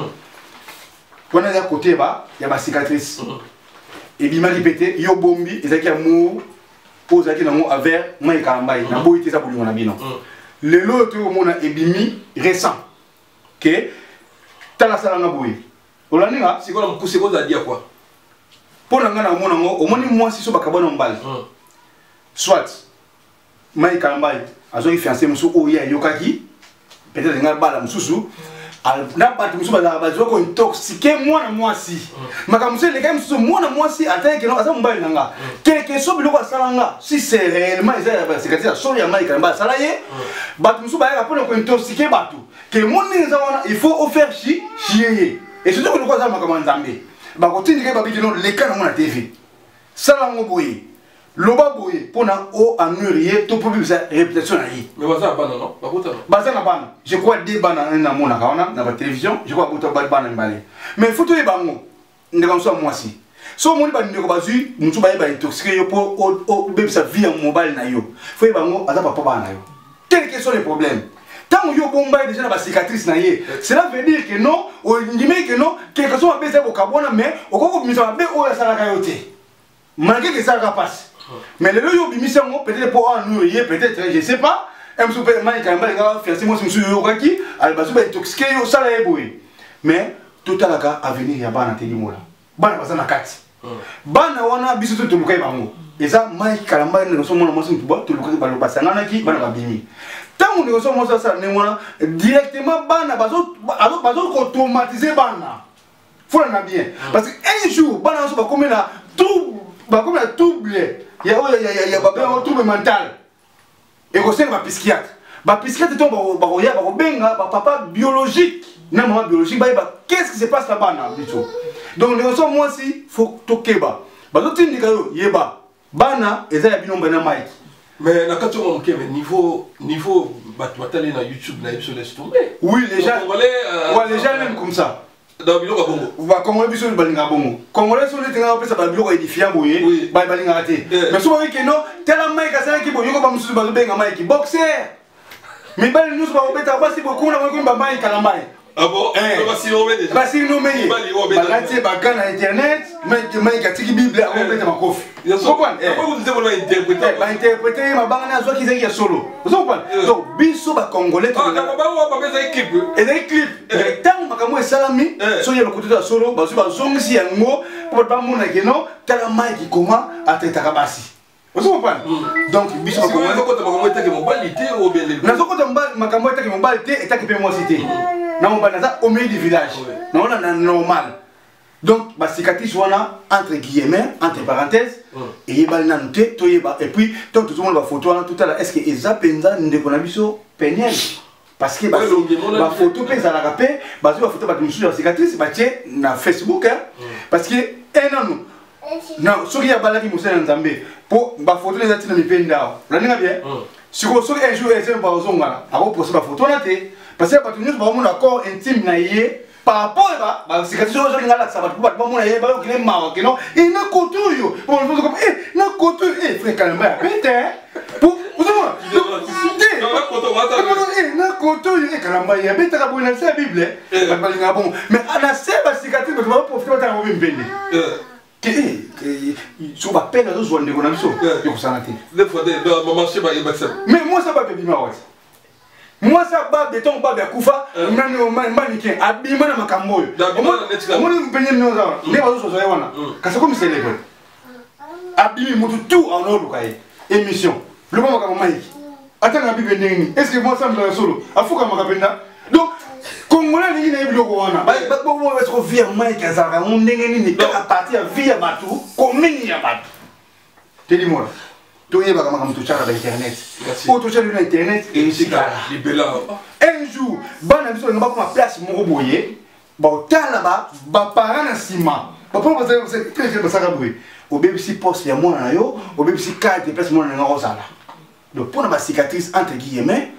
Wana à côté, il y a ma cicatrice. Et il m'a répété, yo bombi, et ça qui a mou, pose à qui n'a mou à verre, moi et Kalambaï, n'a beau été ça pour lui on a bien. Le lot tout le monde a ébimi récent. Ok? T'as la salle en aboué. On l'a dit là? C'est quoi la poussée quoi à dire quoi? Pour l'angana au moins moi si sur bakabon en balle. Soit. Mai Kalambaï, a zone fiancé musu oya yokaki, peut-être nga bala mususu, na bat musu bala bazo ko intoxiqué moi si. Makamusu les gars musu moi si atteint que non asa mbali nanga. Quelque chose biloko salanga, si c'est réellement c'est que ça sur ya Mai Kalambaï salaye, bat musu ba pour ko intoxiqué batu. Que mon neza wana il faut faire chier. Et surtout que le quoi ça makamanzambe. bakotindika babi non leka na mona TV sala ngo boye loba boye pona o annurie to pour sa réputation na yi mais baza bana non bakota baza na bana je crois des bana na mona kaona na ba télévision je crois bota bana mbale mais photo e bango ndeka so moi si so moni ba ndeko bazui mutu ba ba intoxiqué yo pour o bebe sa vie en mobile na yo fo e bango aza papa bana yo quels que sont les problèmes tant yo bomba déjà na ba cicatrice na ye cela veut dire que non o ndime que non quelque chose ba beza ko kabona mais o ko misa ba be o ya sala ka yo te malgré que ça passe mais le yo bimisa ngo peut-être pour ennuyer peut-être je sais pas un super man quand même nga faire c'est moi monsieur yo kaki al basu ba intoxiqué yo sala e boy mais tout à la avenir ya bana te limola bana baza na kati bana wana biso to lukai bango eza mai kalamba ne so mona mosi tuba to lukai balo basangana ki bana babimi tangu ne so mosa sa ne mona directement bana bazo automatiser bana faut na bien parce que un jour bana so ba comme na tout ba comme na double ya ba trouble mental et ko c'est ba psychiatre to ba ya ba benga ba papa biologique na maman biologique ba qu'est-ce qui se passe là-bas na biso. Donc les gens moi aussi faut toquer ba d'autres indika yo yeba bana eza ya binomba na mic mais na kato mon ke niveau batali na YouTube na episode laisse tomber oui les gens les gens même comme ça dans biloko bongo va congolais biso balinga bongo congolais so le tenga pesa ba biloko édifiant boye ba balinga raté mais so ba ke no tela mic asala ki boye ko ba musu ba benga mic boxer mais ba nous ba obeta ba si beaucoup na ko ba mic kala mic. Ah bon? Bah si on met déjà. Bah si on met. Bah tu bah quand internet, mais gatiki bible on met ma kofi. Pourquoi? Pourquoi vous dites qu'on interpréter? Bah interpréter ma banga na zo ki zaki solo. Vous comprenez? Donc biso ba congolais. Ah na ba wa ba za clip. Et des clips. Tant makambo esalami, so ya lokoto ya solo, ba zo ba zongisi yango pour ba mona keno, tala mai ki comment ateta kabasi. Vous comprenez? Donc biso ba congolais ko ta makambo etaki mobilité ou bien les. Na zo ko ta makambo etaki mobilité etaki pe moi cité. Non, au milieu du village. Non, on a normal. Donc, la cicatrice, entre guillemets, entre parenthèses, et il y a noté, et puis, tout le monde va photo, tout à l'heure, est-ce que Eza Penza ne connaît pas péniel? Parce que la photo, Penza la rapé, la photo, la cicatrice, c'est na Facebook, parce que, non, non, ce qui y a balaki Moussa Nzambé, pour la photo, les attires de Penda, la ligne bien. Si vous avez un jour, vous avez un jour, vous avez une photo, parce que nous avons un accord intime par rapport à ce que nous avons dit, ça va pas mon aïe, bah il est marqué non, il n'a couture, pour le faire comme eh, n'a couture, eh frère calme, putain, pour vous n'a couture, eh calme, il y a bien ta bonne la Bible, bon, mais à la seule cicatrice, tu vas profiter de ta robine bénie. Sur ma peine à 12 ans de Gonamso, il faut s'en attendre. Des fois, maman, je sais pas, il va mais moi ça va bien marrer. Moi ça va béton pas bien koufa nani mannequin abima na makambo moi ni mpenye no za ne bazo so zoe wana kasa comme c'est l'école abimi mutu tout en ordre kai émission le moment comme Mike attends na bibe ndeni est-ce que moi ça me solo afuka makapenda donc congolais ni na biloko wana ba bo est-ce que via Mike azaka on ndengeni ni à partir via batu komini ya batu teli moi Toye ba kama mtu chara internet. Pour toucher l'internet et ici un jour, bana biso ngaba ko ma place moko boye, ba otala ba parana na sima. Ba po ba c'est très très basaka boye. Au BBC poste ya mona na yo, au BBC carte de place mona na rozala. Donc pour na cicatrice entre guillemets,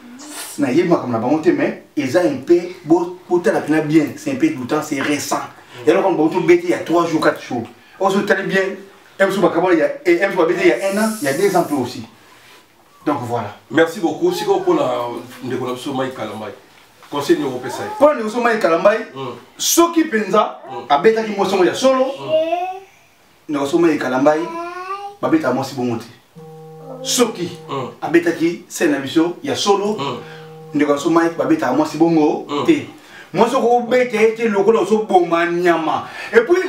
na yema comme na ba monter mais ils a un peu beau otala pina bien, c'est un peu du temps, c'est récent. Et alors on va tout bêter il y a 3 jours, 4 jours. On se tient bien. Il y a 1 an, il y a 2 ans aussi. Donc voilà. Merci beaucoup. Si vous avez un Mike Kalambay, conseil européen. Pour le Mike Kalambay, ceux qui pensent à bêta qui m'ont ya solo, nous sommes Mike Kalambay, à bêta moi si bon monté. Ceux qui à bêta qui c'est une émission, il y a solo, nous sommes Mike à bêta moi si bon monté. Moi je suis le local so bomanyama et puis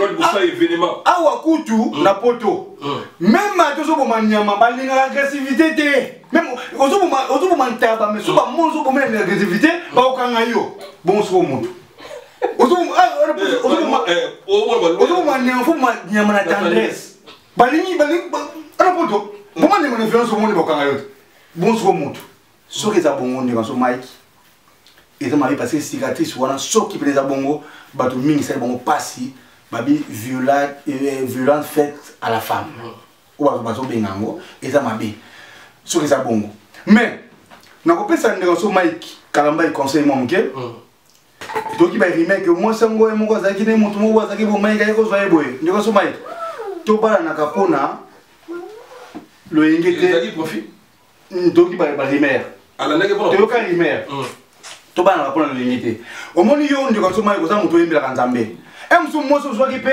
ah wakutu na poto même à tout so bomanyama balinga agressivité te même ozo bomantaba mais so ba monzo bomena agressivité ba okanga yo bon so muntu ozo bomanyama fo manyama na tendresse balingi ana poto bomanyama na influence monde bakanga yo bon so muntu so que ça bon monde so Mike. Et ça m'a parce que cicatrice voilà ceux qui prennent bongo bato mingi ça bongo passi babi violence faite à la femme ou bazo bengango eza mabe soki eza bongo mais nakopesa ndeko Mike Kalamba conseil mo mke toki ba remake moi sango e moko azaki ne mutu moko azaki bo Mike ayeko zwa eboye ndeko Mike to bala nakapona lo ingete ezali profit toki ba remake ala ndenge bona to ka remake to bala nakapona lo ingete omoni yo ndeko Mike ko za mutu yembela kanzambe musu moso zwaki pe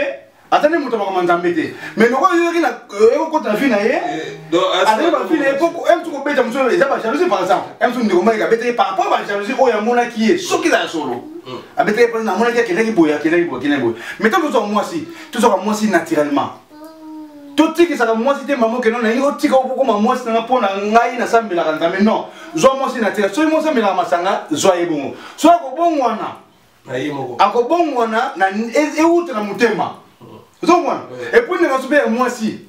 atane mutu bakama nzambe te mais noko yoki na ekokota vi na ye atane bavi na ye poko musu kobeta musu eza bajalousie par exemple musu ndeko Mike abetaki par rapport bajalousie oyo amonaki ye soki eza ya solo abetaki mpe namonaki akendaki boye akendaki boye mais tant tozwaka mwasi tozwaka mwasi naturellement totikisaka mwasi te mama okeno na ye otika okokoma mwasi nanga mpo na ngai nasambelaka nzambe non zwa mwasi naturel soki mwasi ambelaka masanga zwa ye bongo soki akobongwana akobongwana na euta na mutema ozomwana epuis ndeko sope ya mwasi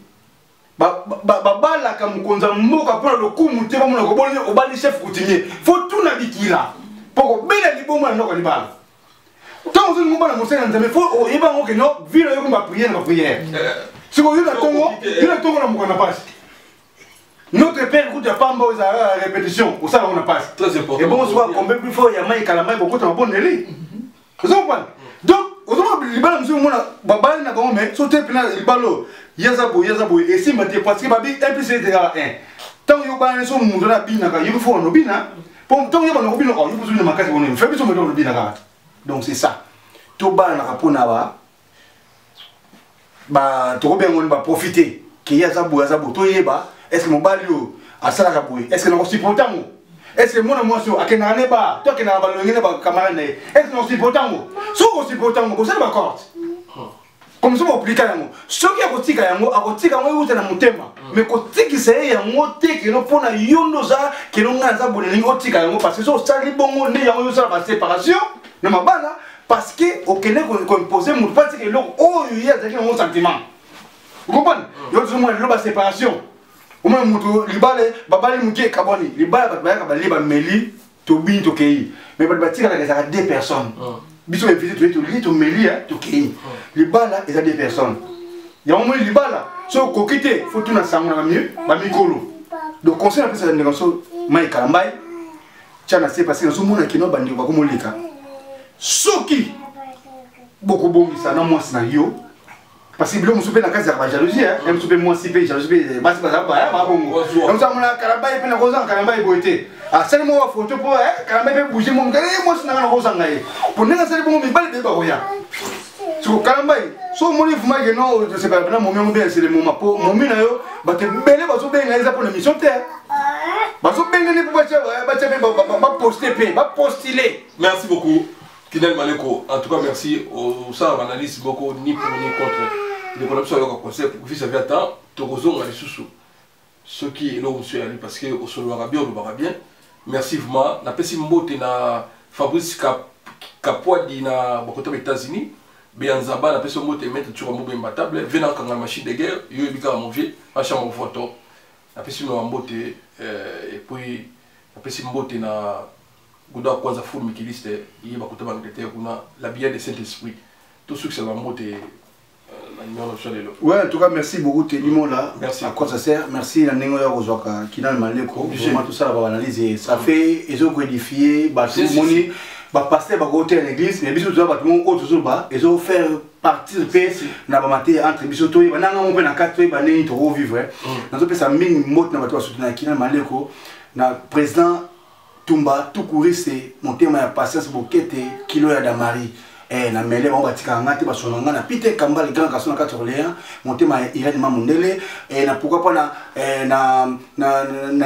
babalaka mokonza mboka mpona lokumu te bamona koboli obali chef coutumier fo tuna bikila mpo kobela libongo na ndoko libala ntango ozolingo bana mosali na nzambe fo oyebango okeno vino yokomba bapriere na bapriere siko yo na tongo na mokona pasi notre père écoute ya pamba oyo ezalaka la répétition osala ngo na pasi ebongo soki akombe plus fort ya mai Kalamba bokota mabondeli ozomwana donc ozomona libala mosusu omona babali na bango mais so te mpena libalo yaza boye esimba te parce que babi implicité tekala 1 ntango yo bana so mundu na binaka yoki fo onobina mpo ntango yo bana kobina yo kozwina makasi bono fe biso moto onobina kaka donc c'est ça tobalanaka mpona tokobengoni baprofite ke yaza boye toyeba est-ce que mobali oyo asalaka boye est-ce que nakosupportango est-ce que mwana mwasi oyo akendaka ne ba to akendaka balongi ne bakamarade na ye est-ce que nakosupportango soki okosupportango kosala bacorde comme so baoplika yango soki akotika yango euta na motema mais kotikisa ye yango te keno mpona yo nde oza keno ngai naza boye ndenge otika yango parce que so osali bongo nde yango yosala baséparation na mabala parce que okende koimpose motu mpa tika eloko oyo ye azalaki nango sentiment okomprendre yo tozomona lelo baséparation omona moto libale babali moke ekabwani libala bato bayaka balie bameli tobini tokei mais bato batikalaka ezalaka 2 personnes biso bevise toye tolie tomeli tokei libala eza 2 personnes yango moni libala so okoki te fo tuna sango na bamikolo donc conseil napesaka ndeko so Mike Kalamba tia na se parce que nazomona kino bandeko bakomoleka soki bokobongisa na mwasi na yo parce que bilo musupe na kazi ya bajalousie hein musupe mwasi pe jalousie basi bazaba ba bongo donc ça mona Kalamba pe na koza Kalamba boité ah sali mo photo po Kalamba pe bouger mo ngale mwasi na koza ngai pour nenga sali bongo mibali de ba oya so Kalamba so moni fuma que non je sais pas na momi mo bien c'est le moment po momi na yo ba te bele ba so benga eza pour l'émission terre ba so benga ni pour ba poster pe ba postuler. Merci beaucoup Kinel Maleko. En tout cas, merci au sein de l'analyse beaucoup ni pour ni contre. Les problèmes sont là comme conseil pour que ça vienne temps. Torozo on a les sous. Ce qui est là où suis allé parce que au sol va bien, on va bien. Merci vraiment. Na pesi mbote na Fabrice Kapwadi na beaucoup aux États-Unis. Bianzaba na pesi mbote mettre toujours mbobe imbattable. Venant quand la machine de guerre, yo bika mon vieux, ma chambre photo. Na pesi mbote et puis na pesi mbote na Gouda kwanza full mikiliste yi bakuta bangleterre kuna la bière de Saint-Esprit tout ce que ça va monter la numéro chalelo. Ouais, en tout cas merci beaucoup Télimon là. Merci. À quoi ça sert? Merci la nengo ya Rozoka Kinal Maleko. Vraiment tout ça va analyser. Ça fait ils ont codifié ba tout moni ba passer ba côté à l'église mais biso tout ba tout monde autour ba ils ont faire participer na ba maté entre biso to ba nanga mo pe na 4 ba neni to vivre. Na zo pe ça mingi mot na ba to soutenir Kinal Maleko na président Tumba tout courir c'est mon thème ya patience bokete kilo ya damari na mele ba batika ngate ba sonanga na Peter Kamba le grand garçon na Katorléa mon thème ya Irene Mamundele na pourquoi pas na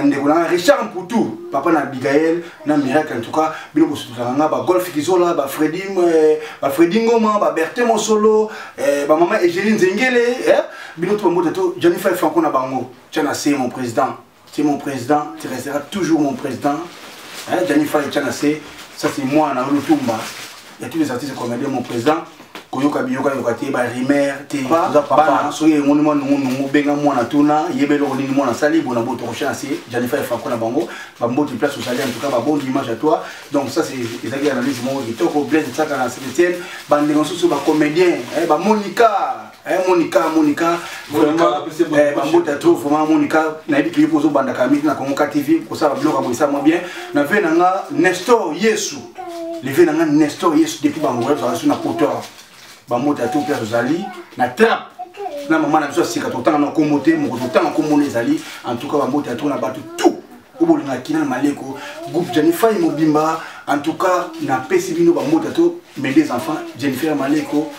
ndeko na Richard Mputu papa na Abigail na Miracle en tout cas bilo bosutanga ba Golf Kizola ba Freddy Ngoma ba Bertin Mosolo ba maman Egeline Zengele bilo to mbote to Jennifer Franco na bango tiens c'est mon président, tu resteras toujours mon président. Jennifer Echanase, ça c'est moi, Naruto Tumba. Il y a tous les artistes comédiens, mon président. koyoka biyoka yokati ba rimer te za papa so ye ngoni mwana ngungu benga mwana tuna yebelo nini mwana sali bona boto chance Jennifer Franco na bango ba mboti place sali en tout cas ba bonne image à toi donc ça c'est ezaki analyse mo kitoko Blaise Tsaka na Sébastien ba ndengo soso ba comédien ba Monica Monica vraiment ba mboti à trop vraiment Monica na yebi ki pozo banda kamiti na Congo TV ko ça ba bloka mo ça mo bien na ve nanga Nestor Yesu le ve nanga Nestor Yesu depuis bango ça sur na poteur bamoto à tout place zali na trap na maman na biso sika totanga na komote mo totanga komone zali en tout cas bamoto à tout na batu tout obolinga kina maleko groupe Jennifer Mobimba en tout cas na pesibino bamoto à tout mais des enfants Jennifer Maleko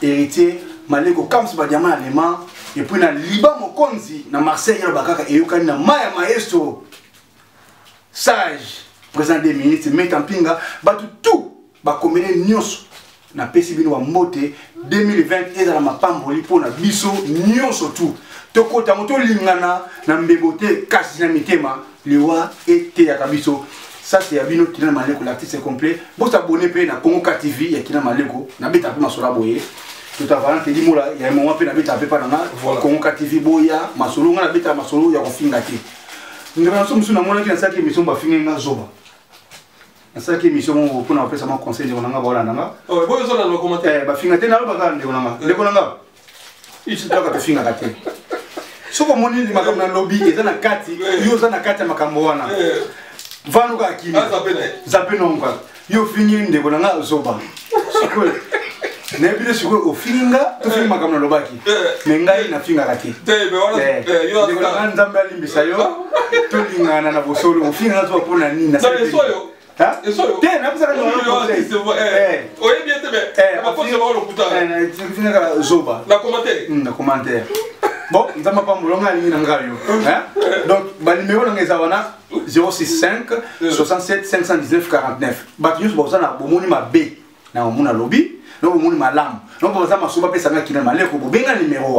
héritier Maleko comme ce badiama allemand et puis na Liba Mokonzi na Marseille ya bakaka et yokani na Maya Maestro sage président des ministres Metampinga batu tout ba komene nyonso na pesibino wa mote 2020 ezala mapamboli pona biso nyonso tout tokota moto lingana na mbebote kasi na mitema liwa ete ya kabiso ça c'est abino Kina Maleko l'artiste complet bo s'abonner pe na Congo TV ya Kina Maleko na beta pe masolo boye tout avant te dimola ya moment pe na beta pe pa na Congo TV boya masolo na beta masolo ya kofinga te ngana so musu na mona kina saki mission ba finga zoba. C'est qui mission pour nous faire conseil de Onanga Bolanda. Oh, vous avez un commentaire. Bah, fingaté na ba de Onanga. Le Onanga. Il se doit que finga kate. So ko moni di makambo na lobby ezana kati, yo zana kati ya makambo wana. Vanu ka kimi. Zape no ngwa. Yo fingi ndeko nanga zoba. Sikole. Na bile sikole o finga to finga makambo na lobaki. Mengai na finga kate. Yo ndeko nzambe alimbisa yo. To lingana na bosolo o finga zo pona nini na. Hein? Tiens, n'a pas ça la commentaire. Bon, nous avons pas donc, le numéro de 065 67 519 49. Battus, vous avez un B. Nous lobby. Donc, vous avez lam. Donc, vous avez un numéro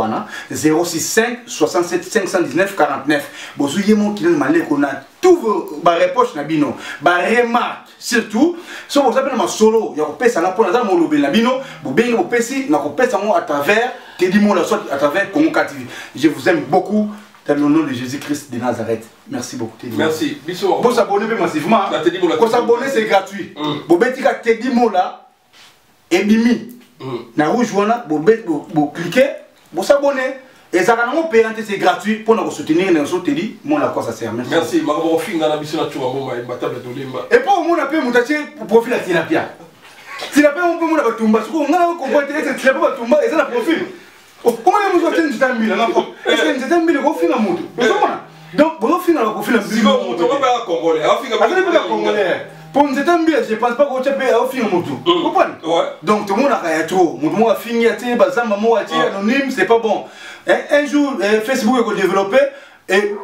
065 67 519 49. Vous avez un tout vos réponses na bino ba remarque surtout si vous avez un solo ya kopesa na pona za mo lobel na bino bo bengi bo pesi na kopesa mo à travers Teddy Mola soit à travers Congo TV. Je vous aime beaucoup dans le nom de Jésus-Christ de Nazareth. Merci beaucoup Teddy. Merci. Vous vous abonnez massivement. Vous s'abonner c'est gratuit. Bo betika Teddy Mola et bimi na rouge wana bo cliquer bo s'abonner. Et ça va nous payer, c'est gratuit pour nous soutenir. Nous soutenir, mon à quoi ça sert. Merci. Merci. Et pour moi, on a pu mon profil à Tilapia. Tilapia, on peut mon tumba. On a compris que c'est Tilapia tumba et ça la profil. Comment nous sommes en train de dire là? Est-ce que nous sommes en train de profil à moto? Donc, vous finissez le profil à moto. Si vous ne pouvez pas congolais, pour nous être bien, je ne pense pas que vous avez un film moto. Vous comprenez? Donc, tout le monde a trop. Tout le monde a fini à tirer, anonyme, c'est pas bon. Un jour, Facebook est développé et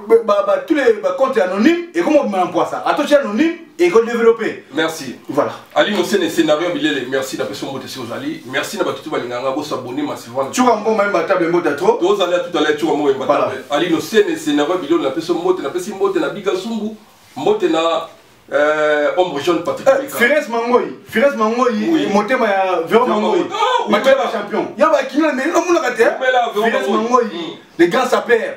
tous les comptes anonymes et comment on emploie ça? Attention anonyme et développé. Merci. Voilà. Ali nous c'est scénario merci d'après son mot de Ali. Merci d'avoir tout balinganga pour s'abonner massivement. Tu vas bon même batable mot d'atro. Tous allez tout à l'heure tu vas moi batable. Ali nous c'est scénario billet d'après son mot de la biga sumbu mot na ombre jaune Patrick Fires Mangoyi motema ya Véro Mangoyi mateba champion yaba kina mais on l'a raté Fires Mangoyi le grand sapeur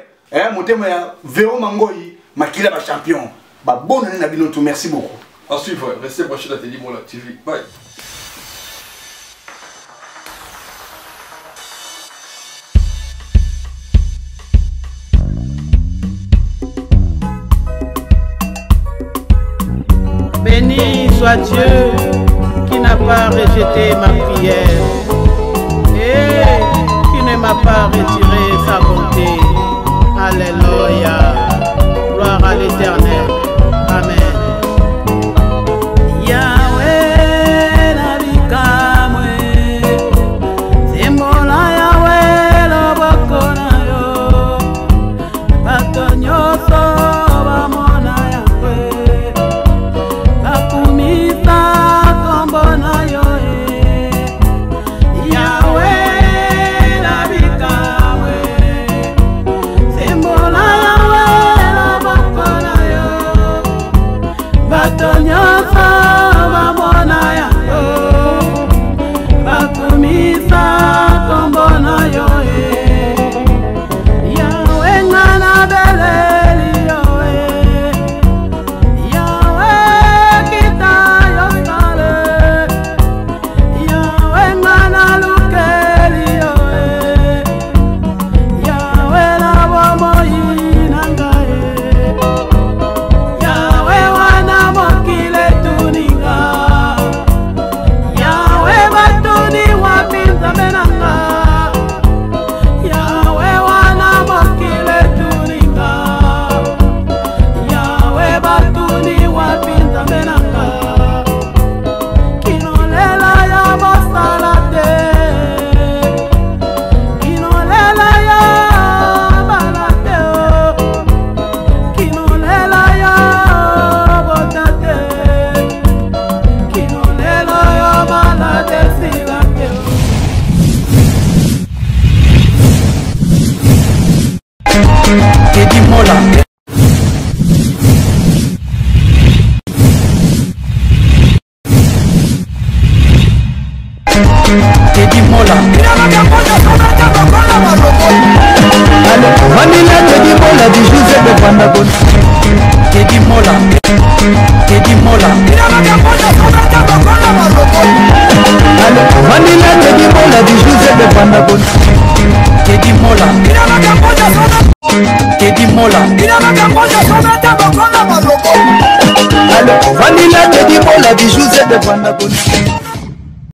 motema ya Véro Mangoyi makila ba champion ba bonne année na binoto merci beaucoup à suivre restez branchés à Teddy Mola TV bye. Béni soit Dieu qui n'a pas rejeté ma prière et qui ne m'a pas retiré sa bonté. Alléluia. Gloire à l'Éternel. Amen. Yahweh nabikamwe Simbola Yahweh loboko na yo Bato nyoso bamona Yahweh Akumisa kombo na yo Yahweh nabikamwe Simbola Yahweh loboko na yo Teddy Mola Vanilla Teddy Mola du José de Pandagon Teddy Mola Teddy Mola Vanilla Teddy Mola du José de Pandagon Teddy Mola Teddy Mola Vanilla Teddy Mola du José de Pandagon